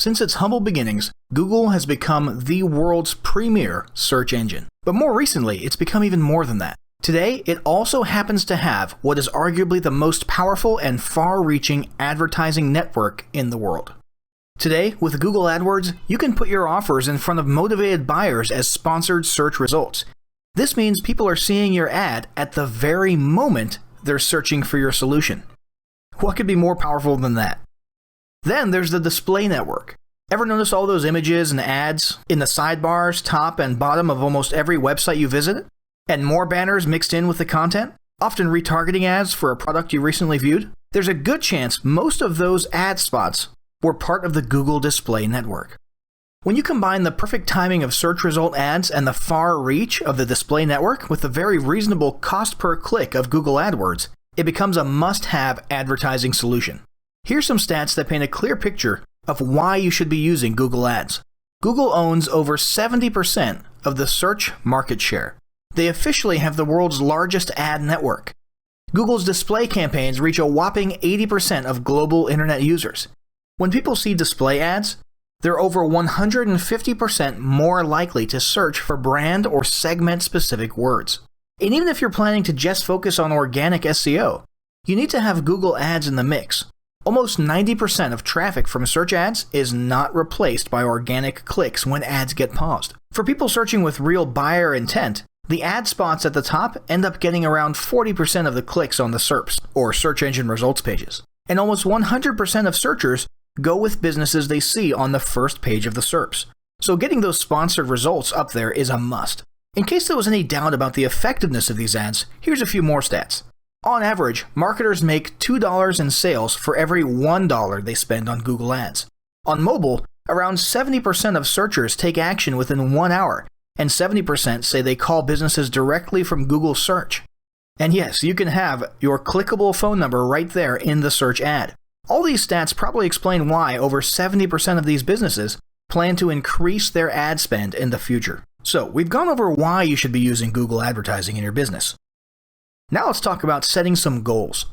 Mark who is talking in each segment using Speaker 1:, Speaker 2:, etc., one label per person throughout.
Speaker 1: Since its humble beginnings, Google has become the world's premier search engine. But more recently, it's become even more than that. Today, it also happens to have what is arguably the most powerful and far-reaching advertising network in the world. Today, with Google AdWords, you can put your offers in front of motivated buyers as sponsored search results. This means people are seeing your ad at the very moment they're searching for your solution. What could be more powerful than that? Then there's the display network. Ever notice all those images and ads in the sidebars, top and bottom of almost every website you visit? And more banners mixed in with the content? Often retargeting ads for a product you recently viewed? There's a good chance most of those ad spots were part of the Google Display Network. When you combine the perfect timing of search result ads and the far reach of the display network with the very reasonable cost per click of Google AdWords, it becomes a must-have advertising solution. Here's some stats that paint a clear picture of why you should be using Google Ads. Google owns over 70% of the search market share. They officially have the world's largest ad network. Google's display campaigns reach a whopping 80% of global internet users. When people see display ads, they're over 150% more likely to search for brand or segment-specific words. And even if you're planning to just focus on organic SEO, you need to have Google Ads in the mix. Almost 90% of traffic from search ads is not replaced by organic clicks when ads get paused. For people searching with real buyer intent, the ad spots at the top end up getting around 40% of the clicks on the SERPs, or search engine results pages. And almost 100% of searchers go with businesses they see on the first page of the SERPs. So getting those sponsored results up there is a must. In case there was any doubt about the effectiveness of these ads, here's a few more stats. On average, marketers make $2 in sales for every $1 they spend on Google Ads. On mobile, around 70% of searchers take action within 1 hour, and 70% say they call businesses directly from Google Search. And yes, you can have your clickable phone number right there in the search ad. All these stats probably explain why over 70% of these businesses plan to increase their ad spend in the future. So, we've gone over why you should be using Google advertising in your business. Now let's talk about setting some goals.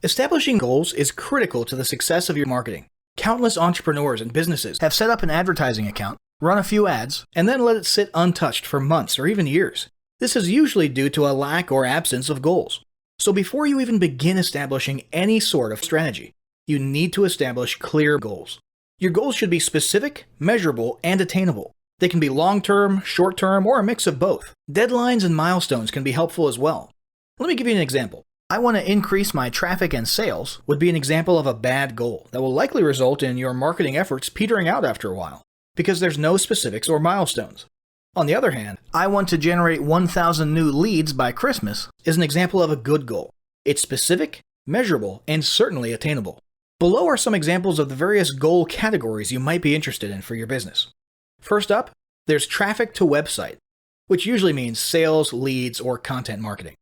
Speaker 1: Establishing goals is critical to the success of your marketing. Countless entrepreneurs and businesses have set up an advertising account, run a few ads, and then let it sit untouched for months or even years. This is usually due to a lack or absence of goals. So before you even begin establishing any sort of strategy, you need to establish clear goals. Your goals should be specific, measurable, and attainable. They can be long-term, short-term, or a mix of both. Deadlines and milestones can be helpful as well. Let me give you an example. I want to increase my traffic and sales would be an example of a bad goal that will likely result in your marketing efforts petering out after a while, because there's no specifics or milestones. On the other hand, I want to generate 1,000 new leads by Christmas is an example of a good goal. It's specific, measurable, and certainly attainable. Below are some examples of the various goal categories you might be interested in for your business. First up, there's traffic to website, which usually means sales, leads, or content marketing.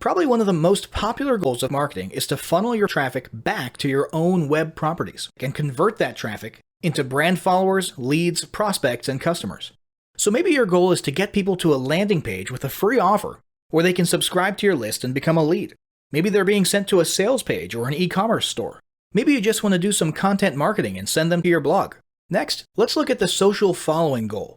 Speaker 1: Probably one of the most popular goals of marketing is to funnel your traffic back to your own web properties and convert that traffic into brand followers, leads, prospects, and customers. So maybe your goal is to get people to a landing page with a free offer where they can subscribe to your list and become a lead. Maybe they're being sent to a sales page or an e-commerce store. Maybe you just want to do some content marketing and send them to your blog. Next, let's look at the social following goal.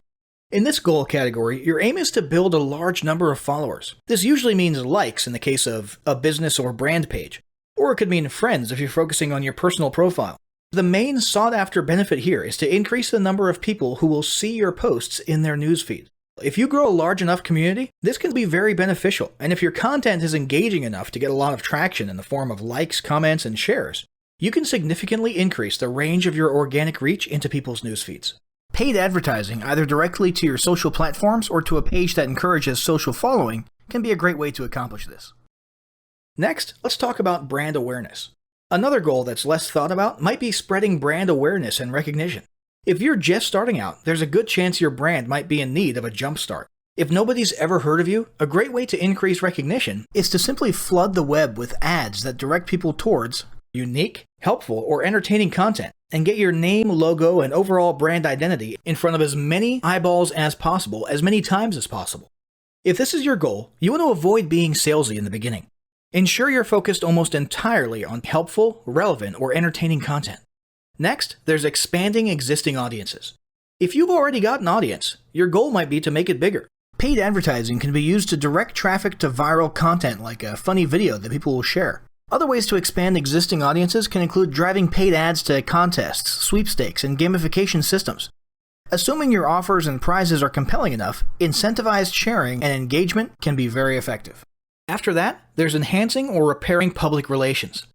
Speaker 1: In this goal category, your aim is to build a large number of followers. This usually means likes in the case of a business or brand page, or it could mean friends if you're focusing on your personal profile. The main sought-after benefit here is to increase the number of people who will see your posts in their newsfeed. If you grow a large enough community, this can be very beneficial, and if your content is engaging enough to get a lot of traction in the form of likes, comments, and shares, you can significantly increase the range of your organic reach into people's newsfeeds. Paid advertising, either directly to your social platforms or to a page that encourages social following, can be a great way to accomplish this. Next, let's talk about brand awareness. Another goal that's less thought about might be spreading brand awareness and recognition. If you're just starting out, there's a good chance your brand might be in need of a jump start. If nobody's ever heard of you, a great way to increase recognition is to simply flood the web with ads that direct people towards unique, helpful, or entertaining content and get your name, logo, and overall brand identity in front of as many eyeballs as possible, as many times as possible. If this is your goal, you want to avoid being salesy in the beginning. Ensure you're focused almost entirely on helpful, relevant, or entertaining content. Next, there's expanding existing audiences. If you've already got an audience, your goal might be to make it bigger. Paid advertising can be used to direct traffic to viral content like a funny video that people will share. Other ways to expand existing audiences can include driving paid ads to contests, sweepstakes, and gamification systems. Assuming your offers and prizes are compelling enough, incentivized sharing and engagement can be very effective. After that, there's enhancing or repairing public relations.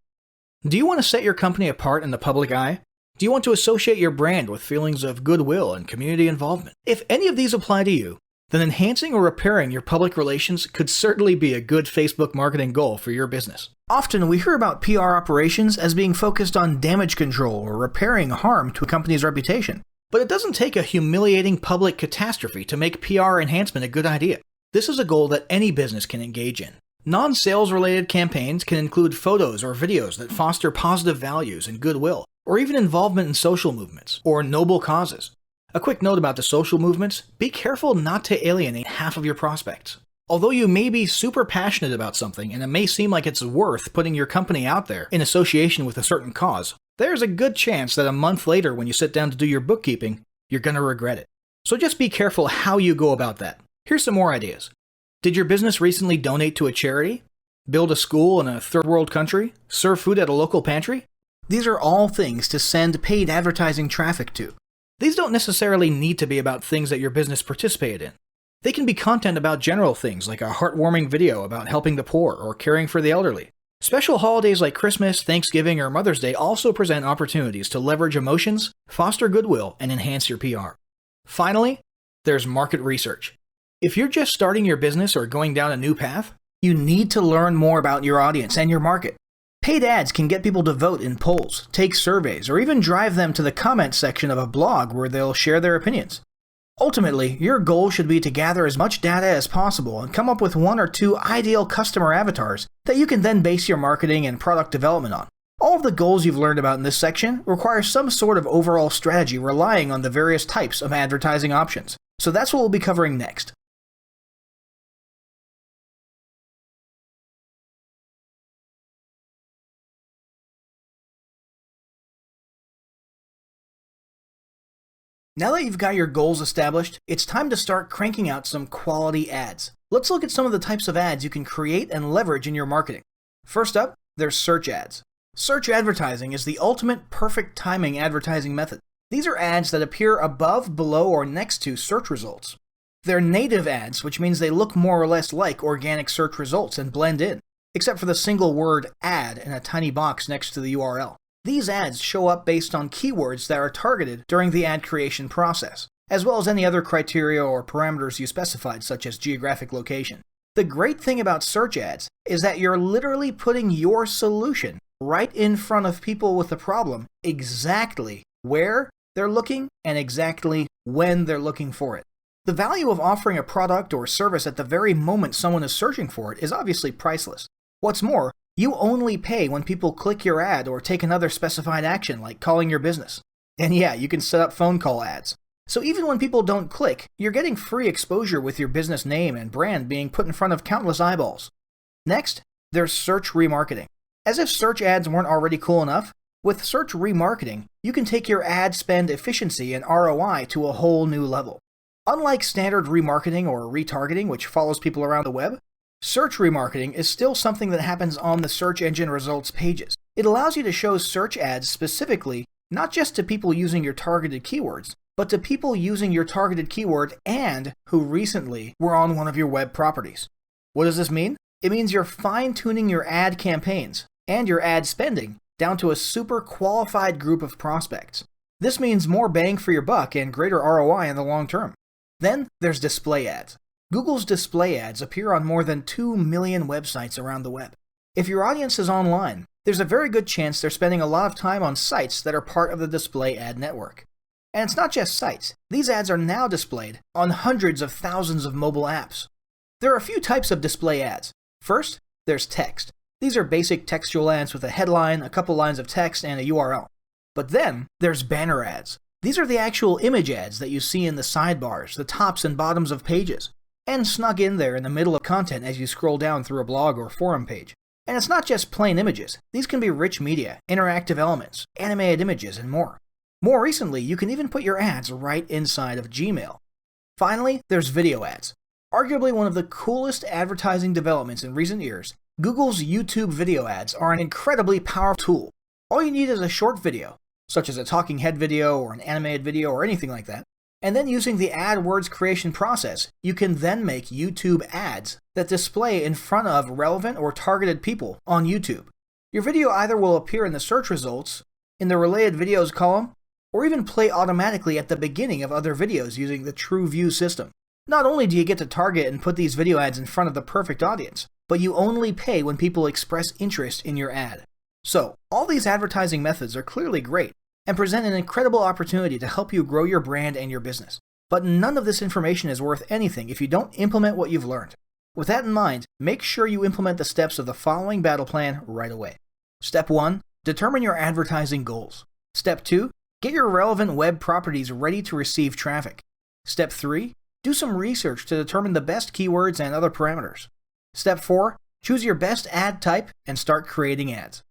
Speaker 1: Do you want to set your company apart in the public eye? Do you want to associate your brand with feelings of goodwill and community involvement? If any of these apply to you, then enhancing or repairing your public relations could certainly be a good Facebook marketing goal for your business. Often we hear about PR operations as being focused on damage control or repairing harm to a company's reputation. But it doesn't take a humiliating public catastrophe to make PR enhancement a good idea. This is a goal that any business can engage in. Non-sales related campaigns can include photos or videos that foster positive values and goodwill, or even involvement in social movements or noble causes. A quick note about the social movements: be careful not to alienate half of your prospects. Although you may be super passionate about something and it may seem like it's worth putting your company out there in association with a certain cause, there's a good chance that a month later when you sit down to do your bookkeeping, you're going to regret it. So just be careful how you go about that. Here's some more ideas. Did your business recently donate to a charity? Build a school in a third world country? Serve food at a local pantry? These are all things to send paid advertising traffic to. These don't necessarily need to be about things that your business participated in. They can be content about general things like a heartwarming video about helping the poor or caring for the elderly. Special holidays like Christmas, Thanksgiving, or Mother's Day also present opportunities to leverage emotions, foster goodwill, and enhance your PR. Finally, there's market research. If you're just starting your business or going down a new path, you need to learn more about your audience and your market. Paid ads can get people to vote in polls, take surveys, or even drive them to the comment section of a blog where they'll share their opinions. Ultimately, your goal should be to gather as much data as possible and come up with 1 or 2 ideal customer avatars that you can then base your marketing and product development on. All of the goals you've learned about in this section require some sort of overall strategy relying on the various types of advertising options. So that's what we'll be covering next. Now that you've got your goals established, it's time to start cranking out some quality ads. Let's look at some of the types of ads you can create and leverage in your marketing. First up, there's search ads. Search advertising is the ultimate perfect timing advertising method. These are ads that appear above, below, or next to search results. They're native ads, which means they look more or less like organic search results and blend in, except for the single word ad in a tiny box next to the URL. These ads show up based on keywords that are targeted during the ad creation process, as well as any other criteria or parameters you specified, such as geographic location. The great thing about search ads is that you're literally putting your solution right in front of people with a problem, exactly where they're looking and exactly when they're looking for it. The value of offering a product or service at the very moment someone is searching for it is obviously priceless. What's more, you only pay when people click your ad or take another specified action like calling your business. And yeah, you can set up phone call ads. So even when people don't click, you're getting free exposure with your business name and brand being put in front of countless eyeballs. Next, there's search remarketing. As if search ads weren't already cool enough, with search remarketing, you can take your ad spend efficiency and ROI to a whole new level. Unlike standard remarketing or retargeting, which follows people around the web, search remarketing is still something that happens on the search engine results pages. It allows you to show search ads specifically, not just to people using your targeted keywords, but to people using your targeted keyword and who recently were on one of your web properties. What does this mean? It means you're fine-tuning your ad campaigns and your ad spending down to a super qualified group of prospects. This means more bang for your buck and greater ROI in the long term. Then there's display ads. Google's display ads appear on more than 2 million websites around the web. If your audience is online, there's a very good chance they're spending a lot of time on sites that are part of the display ad network. And it's not just sites. These ads are now displayed on hundreds of thousands of mobile apps. There are a few types of display ads. First, there's text. These are basic textual ads with a headline, a couple lines of text, and a URL. But then there's banner ads. These are the actual image ads that you see in the sidebars, the tops and bottoms of pages, and snug in there in the middle of content as you scroll down through a blog or forum page. And it's not just plain images. These can be rich media, interactive elements, animated images, and more. More recently, you can even put your ads right inside of Gmail. Finally, there's video ads. Arguably one of the coolest advertising developments in recent years, Google's YouTube video ads are an incredibly powerful tool. All you need is a short video, such as a talking head video or an animated video or anything like that, and then using the AdWords creation process, you can then make YouTube ads that display in front of relevant or targeted people on YouTube. Your video either will appear in the search results, in the related videos column, or even play automatically at the beginning of other videos using the TrueView system. Not only do you get to target and put these video ads in front of the perfect audience, but you only pay when people express interest in your ad. So, all these advertising methods are clearly great and present an incredible opportunity to help you grow your brand and your business. But none of this information is worth anything if you don't implement what you've learned. With that in mind, make sure you implement the steps of the following battle plan right away. Step 1. Determine your advertising goals. Step 2. Get your relevant web properties ready to receive traffic. Step 3. Do some research to determine the best keywords and other parameters. Step 4. Choose your best ad type and start creating ads.